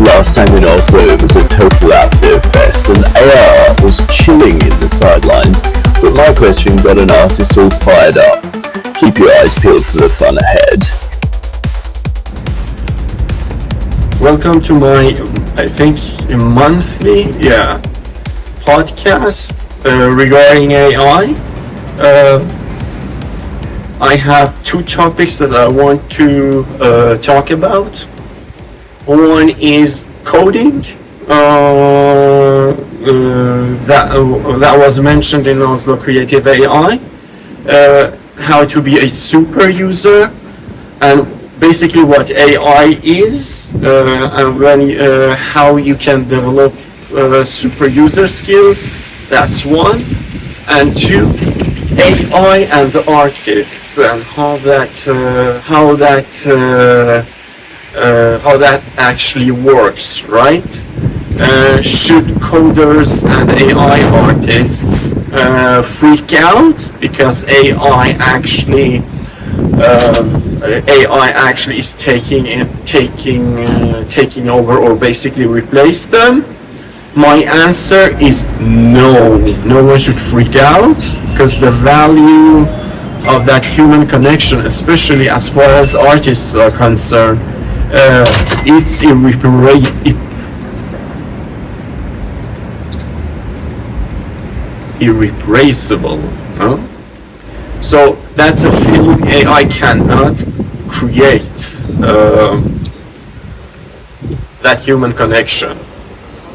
Last time in Oslo it was a total outdoor fest and AI art was chilling in the sidelines, but my question got an artist all fired up. Keep your eyes peeled for the fun ahead. Welcome to my, I think, monthly, podcast regarding AI. I have two topics that I want to talk about. One is coding, that was mentioned in Oslo Kreative AI, how to be a super user, and basically what AI is, and how you can develop super user skills. That's one. And two, AI and the artists, and how that actually works, right? Should coders and AI artists freak out because AI actually is taking over or basically replace them? My answer is no. No one should freak out, because the value of that human connection, especially as far as artists are concerned, it's irreplaceable. Huh? So that's a feeling AI cannot create, that human connection.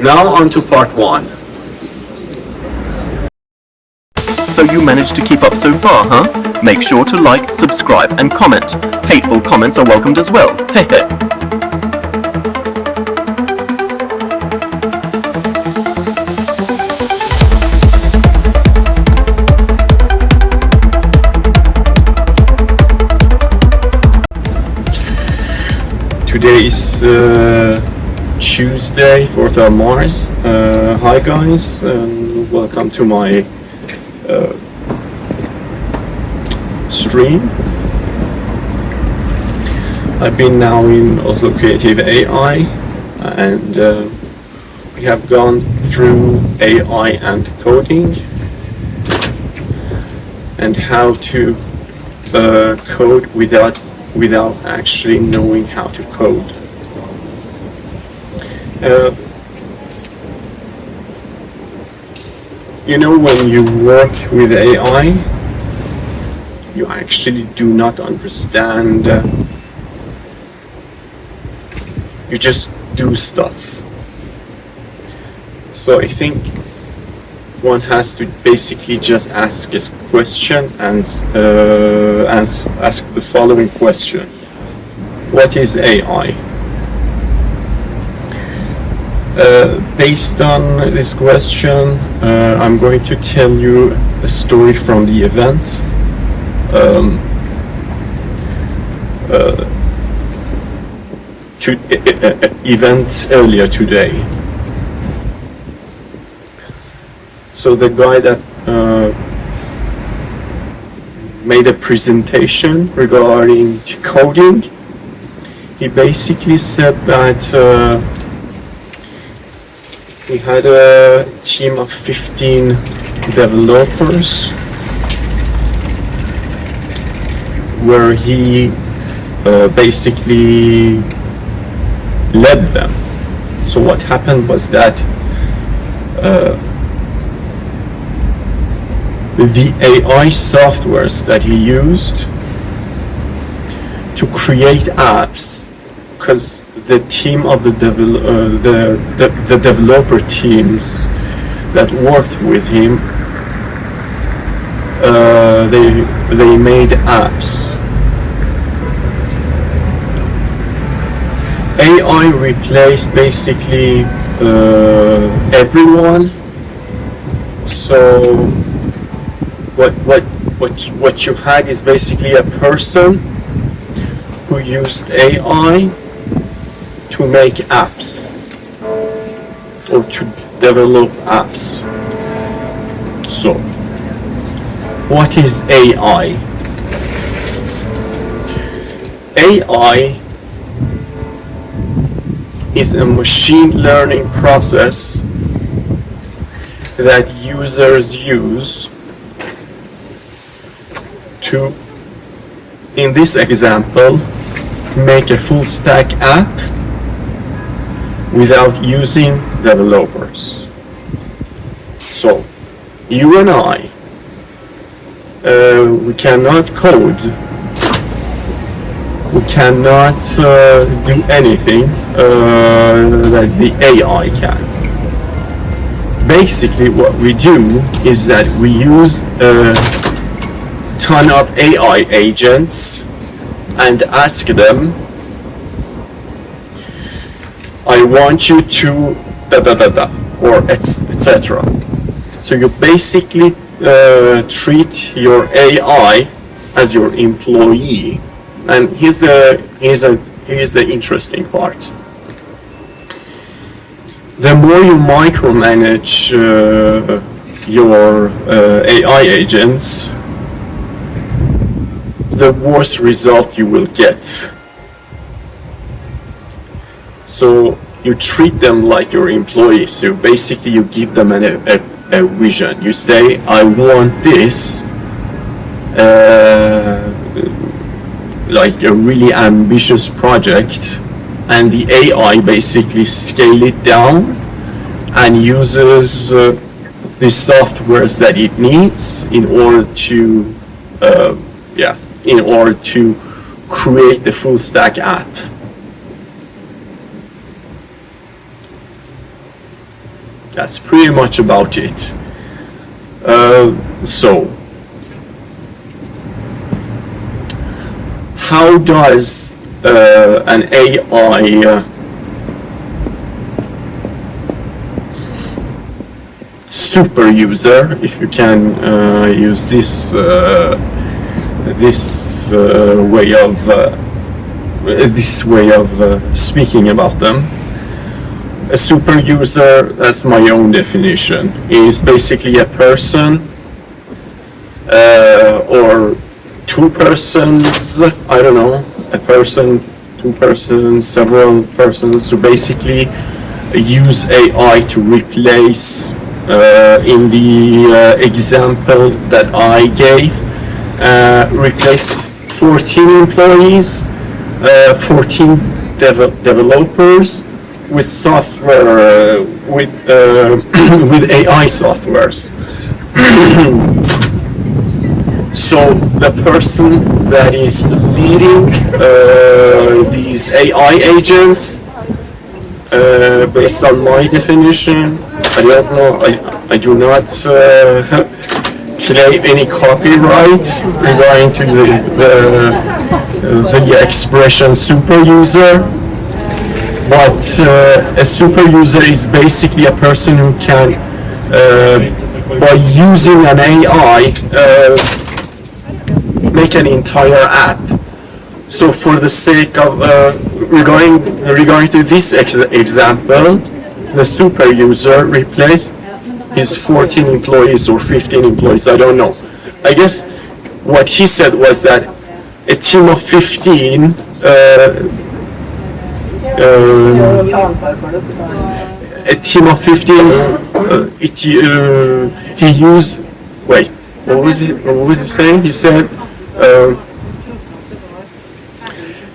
Now on to part one. So you managed to keep up so far, huh? Make sure to like, subscribe and comment. Hateful comments are welcomed as well. Hehe. Today is Tuesday, 4th of March. Hi guys, and welcome to my stream. I've been now in Oslo Kreative AI, and we have gone through AI and coding and how to code without actually knowing how to code. When you work with AI, you actually do not understand. You just do stuff. So I think one has to basically just ask a question and ask the following question: what is AI? Based on this question, I'm going to tell you a story from the event. Event earlier today. So the guy that made a presentation regarding coding, he basically said that he had a team of 15 developers where he basically led them. So what happened was that the AI softwares that he used to create apps, because the team of the developer teams that worked with him, they made apps. AI replaced basically everyone. So what you had is basically a person who used AI to make apps or to develop apps. So what is AI? AI is a machine learning process that users use to, in this example, make a full stack app without using developers. So you and I, we cannot code, we cannot do anything that the AI can. Basically what we do is that we use a ton of AI agents and ask them, I want you to or etc. So you basically treat your AI as your employee. And here's the interesting part. The more you micromanage your AI agents, the worse result you will get. So you treat them like your employees. So basically you give them a vision. You say, I want this, like a really ambitious project, and the AI basically scale it down and uses the softwares that it needs in order to create the full stack app. That's pretty much about it. So how does an AI super user, if you can use this way of speaking about them? A super user, that's my own definition, is basically a person or two persons, I don't know, a person, two persons, several persons, who basically use AI to replace, in the example that I gave, replace 14 employees, 14 developers with software, with AI softwares. So the person that is leading these AI agents, based on my definition, I don't know, I do not claim any copyright regarding to the expression super user, but a super user is basically a person who can, by using an AI, make an entire app. So for the sake of regarding to this example, the super user replaced his 14 employees or 15 employees, I don't know. I guess what he said was that a team of 15 he used, wait, what was he saying? He said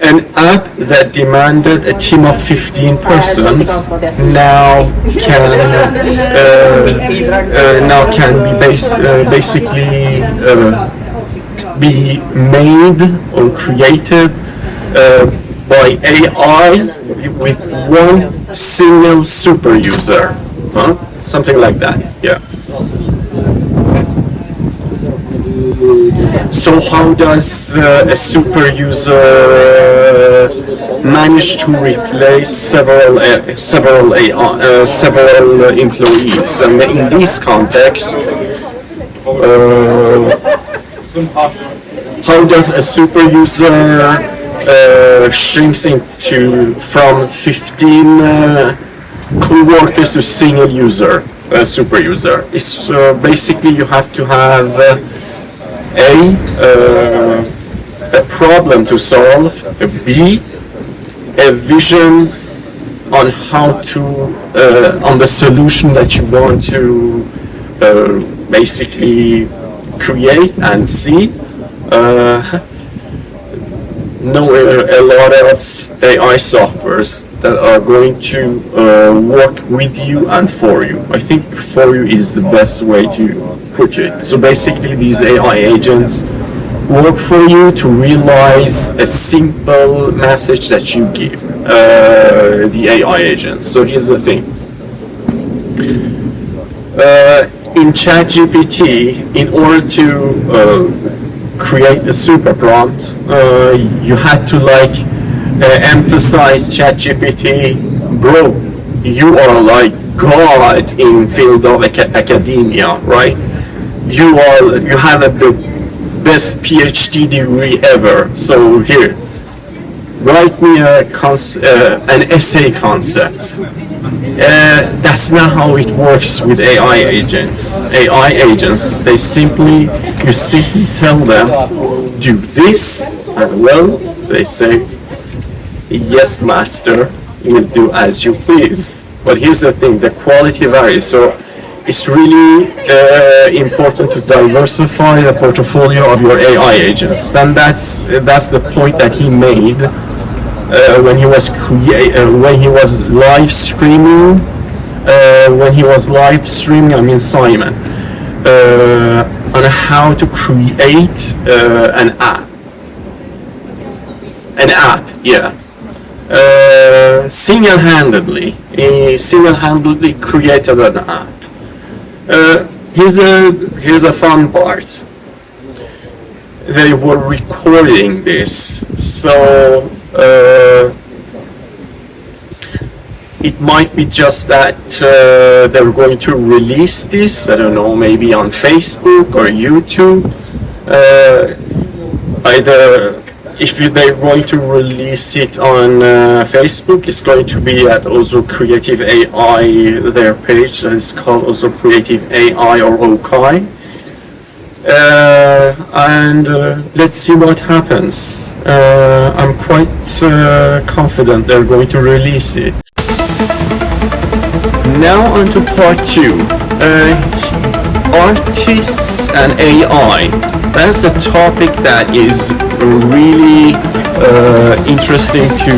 an app that demanded a team of 15 persons now can be basically be made or created by AI with one single super user, something like that. Yeah. So how does a super user manage to replace several employees? And in this context, how does a super user shrinks from 15 co-workers to single user, super user? It's basically you have to have a problem to solve, B, a vision on how to on the solution that you want to basically create and see. Know a lot of AI softwares that are going to work with you and for you. I think for you is the best way to put it. So basically these AI agents work for you to realize a simple message that you give the AI agents. So here's the thing. In ChatGPT, in order to create a super prompt, you had to emphasize ChatGPT, bro, you are like God in field of academia, right? You have the best PhD degree ever. So here, write me an essay concept. That's not how it works with AI agents. AI agents, you simply tell them, do this, and well, they say, yes, master, you will do as you please. But here's the thing, the quality varies. So it's really important to diversify the portfolio of your AI agents. And that's the point that he made when he was live streaming. I mean Simon, on how to create an app. Yeah. Single-handedly created an app. Here's a fun part. They were recording this, so it might be just that they're going to release this, I don't know, maybe on Facebook or YouTube. Either if they're going to release it on Facebook, it's going to be at Oslo Kreative AI, their page that is called Oslo Kreative AI or OK. And let's see what happens. I'm quite confident they're going to release it. Now on to part 2. Artists and AI. That's a topic that is really interesting to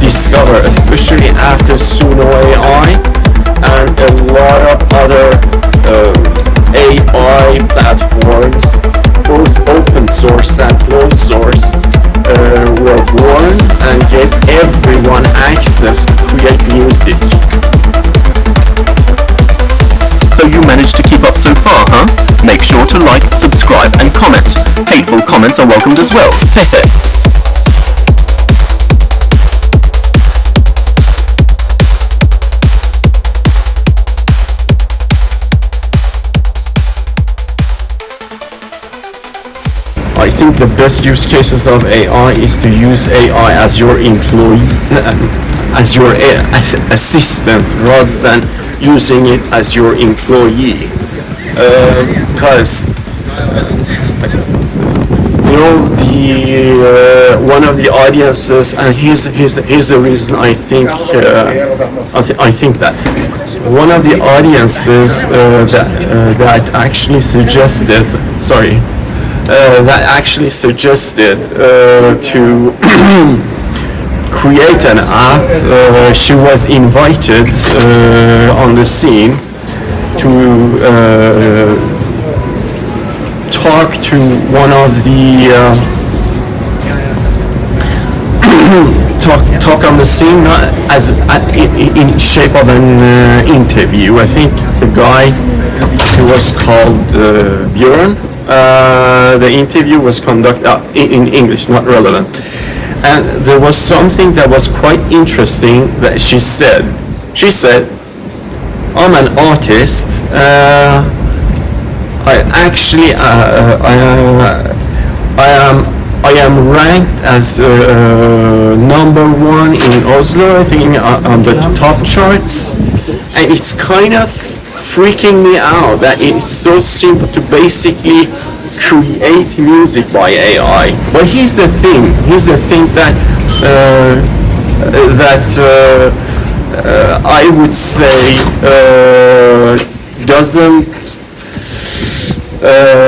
discover, especially after Suno AI and a lot of other AI platforms, both open source and closed source, were born and gave everyone access to create music. So you managed to keep up so far, huh? Make sure to like, subscribe and comment. Hateful comments are welcomed as well. Hehe. I think the best use cases of AI is to use AI as your employee, as your assistant, rather than using it as your employee. Because one of the audiences, and here's the reason I think that one of the audiences that actually suggested to create an app. She was invited on the scene to talk to one of the talk on the scene, not as in shape of an interview. I think the guy, he was called Björn. The interview was conducted in English, not relevant. And there was something that was quite interesting that she said. She said, I'm an artist. I am ranked as number 1 in Oslo, I think, on the top charts. And it's kind of freaking me out that it's so simple to basically create music by AI. But here's the thing that I would say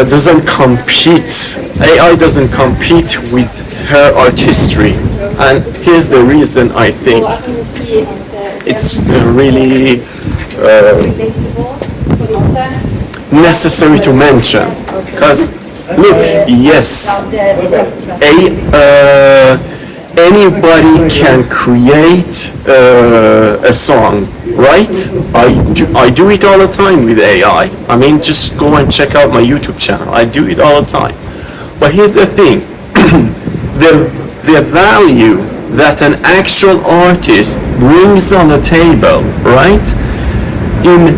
doesn't compete. AI doesn't compete with her artistry, and here's the reason I think it's really necessary to mention. Because look, yes, anybody can create a song, right? I do it all the time with AI. I mean, just go and check out my YouTube channel. I do it all the time. But here's the thing, the value that an actual artist brings on the table, right? In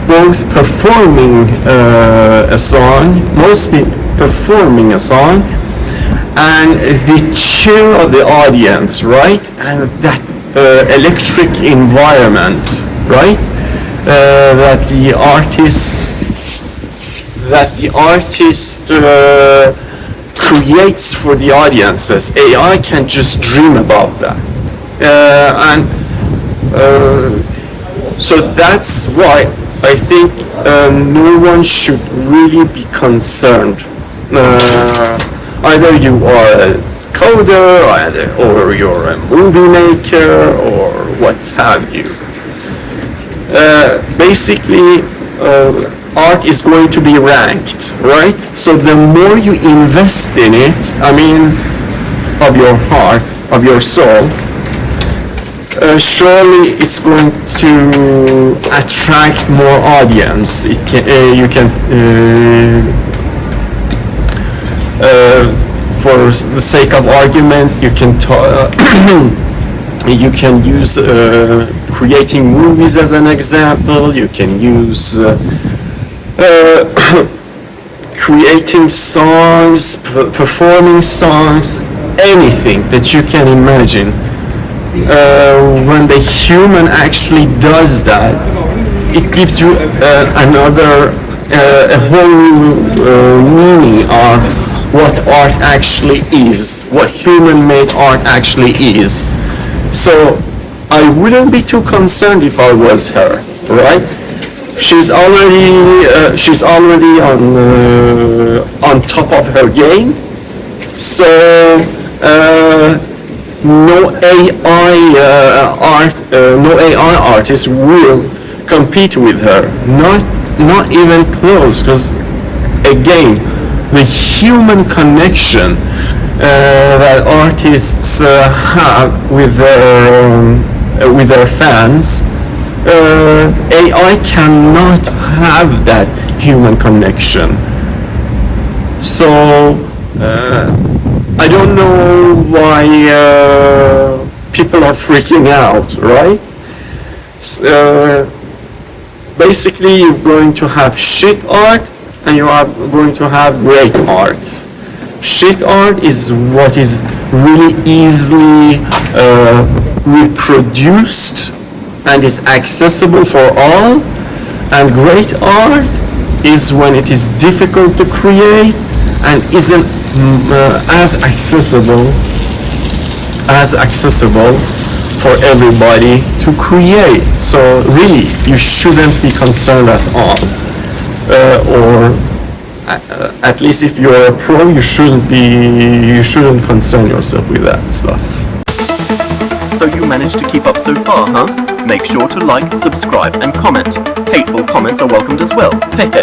both performing a song, mostly performing a song, and the cheer of the audience, right? And that electric environment, right? That the artist creates for the audiences. AI can just dream about that, so that's why I think no one should really be concerned. Either you are a coder, or you're a movie maker, or what have you. Basically, art is going to be ranked, right? So the more you invest in it, I mean, of your heart, of your soul, surely it's going to attract more audience. You can for the sake of argument, you can use creating movies as an example. You can use creating songs, performing songs, anything that you can imagine. When the human actually does that, it gives you a whole new meaning of what art actually is, what human-made art actually is. So I wouldn't be too concerned if I was her, right? She's already on top of her game. So no AI artist will compete with her. Not even close. Because again, the human connection that artists have with their fans, AI cannot have that human connection. So I don't know why people are freaking out, right? Basically, you're going to have shit art, and you are going to have great art. Shit art is what is really easily reproduced and is accessible for all, and great art is when it is difficult to create and isn't as accessible for everybody to create. So really, you shouldn't be concerned at all. Or at least if you're a pro, you shouldn't concern yourself with that stuff. So you managed to keep up so far, huh? Make sure to like, subscribe and comment. Hateful comments are welcomed as well. Hehe.